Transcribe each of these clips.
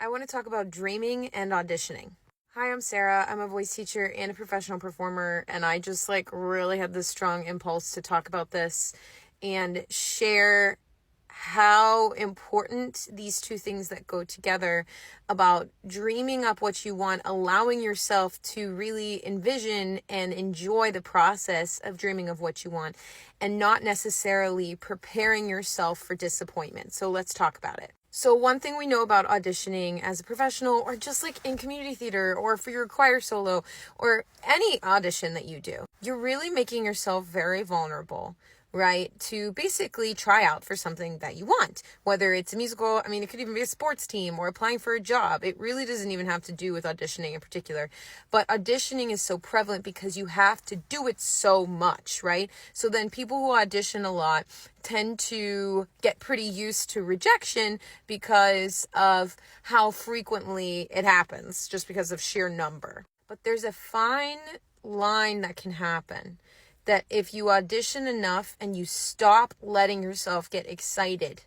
I want to talk about dreaming and auditioning. Hi, I'm Sarah. I'm a voice teacher and a professional performer, and I just really had this strong impulse to talk about this and share how important these two things that go together about dreaming up what you want, allowing yourself to really envision and enjoy the process of dreaming of what you want, and not necessarily preparing yourself for disappointment. So let's talk about it. So one thing we know about auditioning as a professional, or just in community theater, or for your choir solo, or any audition that you do, you're really making yourself very vulnerable, right? To basically try out for something that you want, whether it's a musical, it could even be a sports team or applying for a job. It really doesn't even have to do with auditioning in particular, but auditioning is so prevalent because you have to do it so much, right? So then people who audition a lot tend to get pretty used to rejection because of how frequently it happens, just because of sheer number. But there's a fine line that can happen, that if you audition enough and you stop letting yourself get excited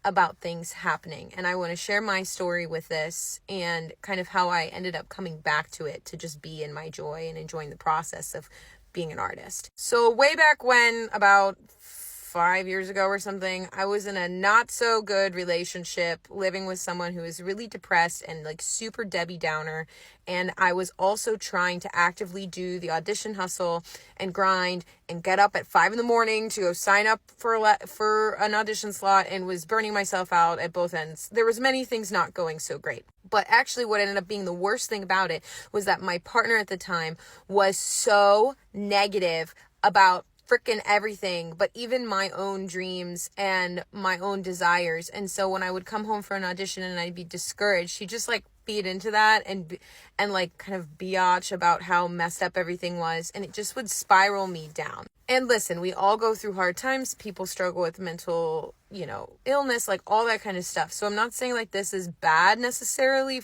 about things happening. And I want to share my story with this and kind of how I ended up coming back to it to just be in my joy and enjoying the process of being an artist. So way back when, about 5 years ago or something, I was in a not so good relationship, living with someone who was really depressed and super Debbie Downer. And I was also trying to actively do the audition hustle and grind and get up at 5 a.m. to go sign up for an audition slot, and was burning myself out at both ends. There was many things not going so great. But actually what ended up being the worst thing about it was that my partner at the time was so negative about freaking everything, but even my own dreams and my own desires. And so when I would come home for an audition and I'd be discouraged, she'd just feed into that and kind of biatch about how messed up everything was, and it just would spiral me down. And listen, we all go through hard times. People struggle with mental, illness, all that kind of stuff. So I'm not saying this is bad necessarily,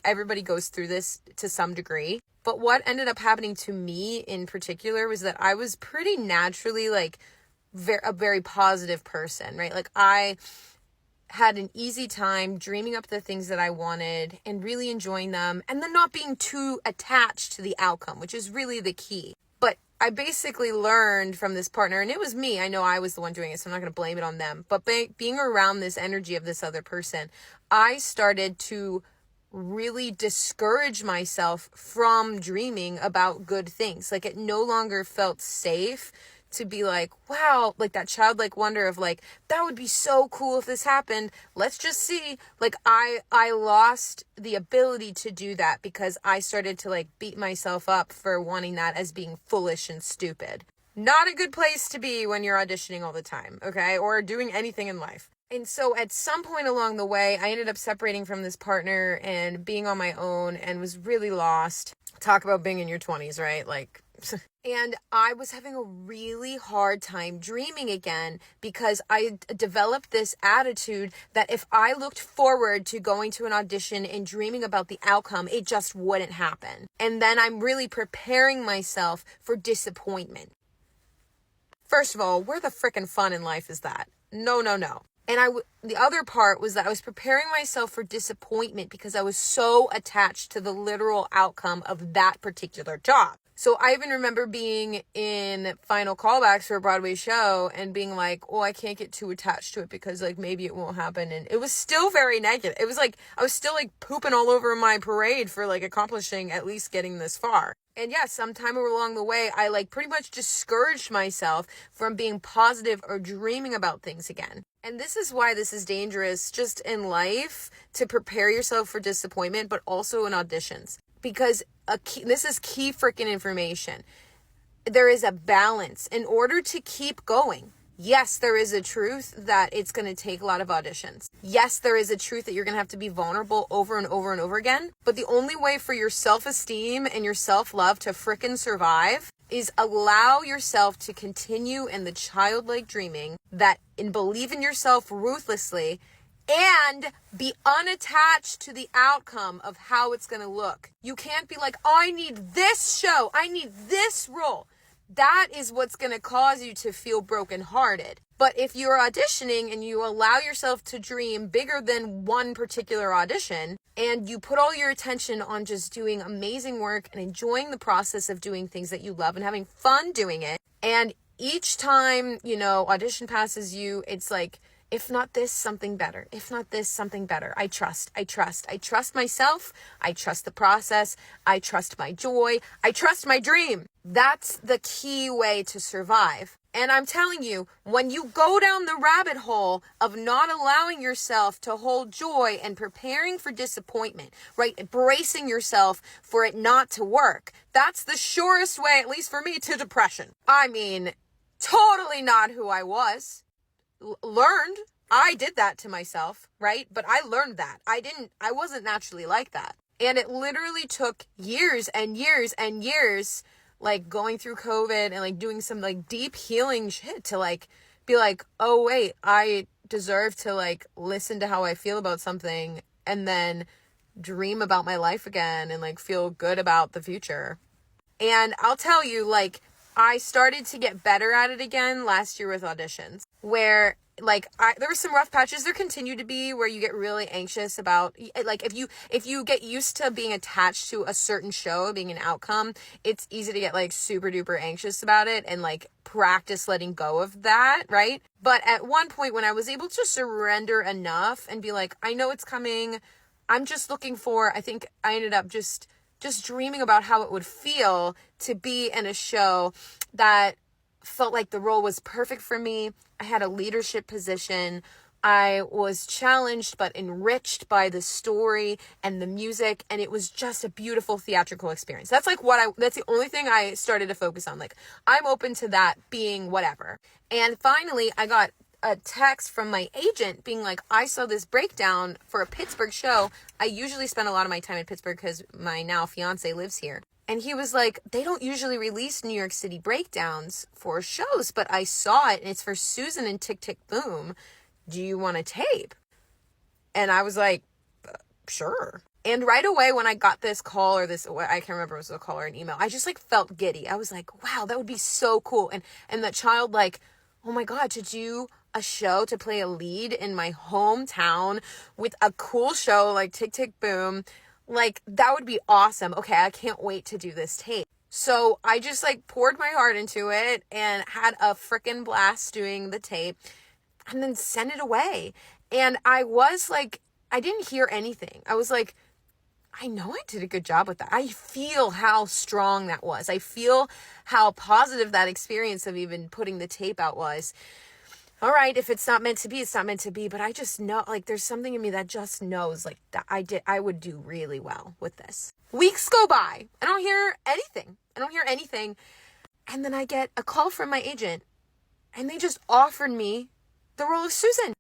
everybody goes through this to some degree. But what ended up happening to me in particular was that I was pretty naturally a very positive person, right? I had an easy time dreaming up the things that I wanted and really enjoying them, and then not being too attached to the outcome, which is really the key. But I basically learned from this partner, and it was me. I know I was the one doing it, so I'm not going to blame it on them. But being around this energy of this other person, I started to really discourage myself from dreaming about good things. It no longer felt safe to be wow, that childlike wonder of that would be so cool if this happened. Let's just see. I lost the ability to do that because I started to beat myself up for wanting that as being foolish and stupid. Not a good place to be when you're auditioning all the time, okay? Or doing anything in life. And so at some point along the way, I ended up separating from this partner and being on my own, and was really lost. Talk about being in your 20s, right? And I was having a really hard time dreaming again because I developed this attitude that if I looked forward to going to an audition and dreaming about the outcome, it just wouldn't happen. And then I'm really preparing myself for disappointment. First of all, where the frickin' fun in life is that? No. And the other part was that I was preparing myself for disappointment because I was so attached to the literal outcome of that particular job. So I even remember being in final callbacks for a Broadway show and being I can't get too attached to it because maybe it won't happen. And it was still very negative. It was I was still pooping all over my parade for accomplishing at least getting this far. And yes, sometime along the way, I pretty much discouraged myself from being positive or dreaming about things again. And this is why this is dangerous just in life, to prepare yourself for disappointment, but also in auditions. Because this is key freaking information. There is a balance in order to keep going. Yes, there is a truth that it's going to take a lot of auditions. Yes, there is a truth that you're going to have to be vulnerable over and over and over again. But the only way for your self-esteem and your self-love to frickin' survive is allow yourself to continue in the childlike dreaming and believe in yourself ruthlessly, and be unattached to the outcome of how it's going to look. You can't be I need this show. I need this role. that is what's going to cause you to feel brokenhearted. But if you're auditioning and you allow yourself to dream bigger than one particular audition, and you put all your attention on just doing amazing work and enjoying the process of doing things that you love and having fun doing it, and each time, audition passes you, it's like, if not this, something better. If not this, something better. I trust myself. I trust the process. I trust my joy. I trust my dream. That's the key way to survive. And I'm telling you, when you go down the rabbit hole of not allowing yourself to hold joy and preparing for disappointment, right? Bracing yourself for it not to work. That's the surest way, at least for me, to depression. I mean, totally not who I was. Learned. I did that to myself, right? But I learned that. I wasn't naturally like that. And it literally took years and years and years, like going through COVID and like doing some like deep healing shit to like be like, oh wait, I deserve to like listen to how I feel about something and then dream about my life again and like feel good about the future. And I'll tell you, like, I started to get better at it again last year with auditions, where like there were some rough patches. There continue to be, where you get really anxious about, like, if you get used to being attached to a certain show being an outcome, it's easy to get like super duper anxious about it and like practice letting go of that, right? But at one point when I was able to surrender enough and be like, I know it's coming, I'm just looking for, I think I ended up just dreaming about how it would feel to be in a show that felt like the role was perfect for me. I had a leadership position. I was challenged but enriched by the story and the music, and it was just a beautiful theatrical experience. That's like that's the only thing I started to focus on. Like, I'm open to that being whatever. And finally, I got a text from my agent being like, I saw this breakdown for a Pittsburgh show. I usually spend a lot of my time in Pittsburgh because my now fiance lives here. And he was like, they don't usually release New York City breakdowns for shows, but I saw it and it's for Susan and Tick Tick Boom. Do you want to tape? And I was like, sure. And right away when I got this call or this, I can't remember if it was a call or an email, I just like felt giddy. I was like, wow, that would be so cool. And that child, like, oh my God, to do a show, to play a lead in my hometown with a cool show like Tick Tick Boom, like, that would be awesome. Okay, I can't wait to do this tape. So I just like poured my heart into it and had a freaking blast doing the tape and then sent it away. And I was like, I didn't hear anything. I was like, I know I did a good job with that. I feel how strong that was. I feel how positive that experience of even putting the tape out was. All right, if it's not meant to be, it's not meant to be. But I just know, like, there's something in me that just knows, like, that I would do really well with this. Weeks go by. I don't hear anything. And then I get a call from my agent, and they just offered me the role of Susan.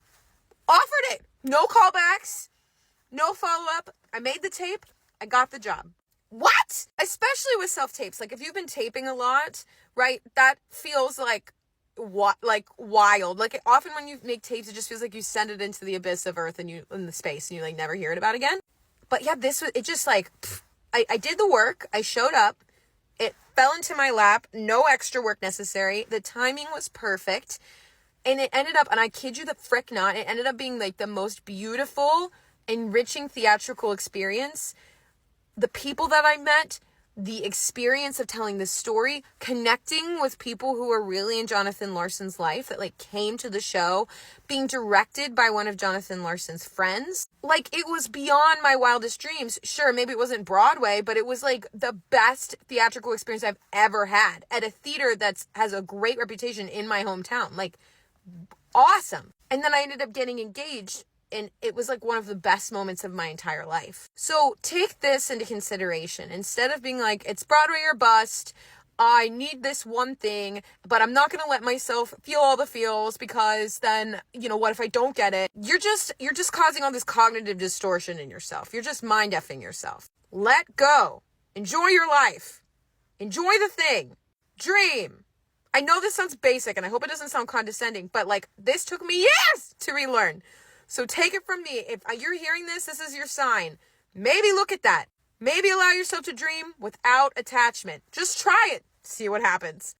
Offered it. No callbacks. No follow-up. I made the tape. I got the job. What? Especially with self-tapes. Like, if you've been taping a lot, right, that feels like wild. Like, often when you make tapes, it just feels like you send it into the abyss of earth and you in the space and you like never hear it about again. But yeah, it just like, I did the work. I showed up. It fell into my lap. No extra work necessary. The timing was perfect. And it ended up, and I kid you the frick not, it ended up being like the most beautiful, enriching theatrical experience. The people that I met, the experience of telling this story, connecting with people who were really in Jonathan Larson's life that like came to the show, being directed by one of Jonathan Larson's friends. Like, it was beyond my wildest dreams. Sure, maybe it wasn't Broadway, but it was like the best theatrical experience I've ever had at a theater that has a great reputation in my hometown. Like, awesome. And then I ended up getting engaged, and it was like one of the best moments of my entire life. So take this into consideration. Instead of being like, it's Broadway or bust, I need this one thing, but I'm not going to let myself feel all the feels because then, what if I don't get it? You're just causing all this cognitive distortion in yourself. You're just mind effing yourself. Let go. Enjoy your life. Enjoy the thing. Dream. I know this sounds basic and I hope it doesn't sound condescending, but like, this took me years to relearn. So take it from me. If you're hearing this is your sign. Maybe look at that. Maybe allow yourself to dream without attachment. Just try it. See what happens.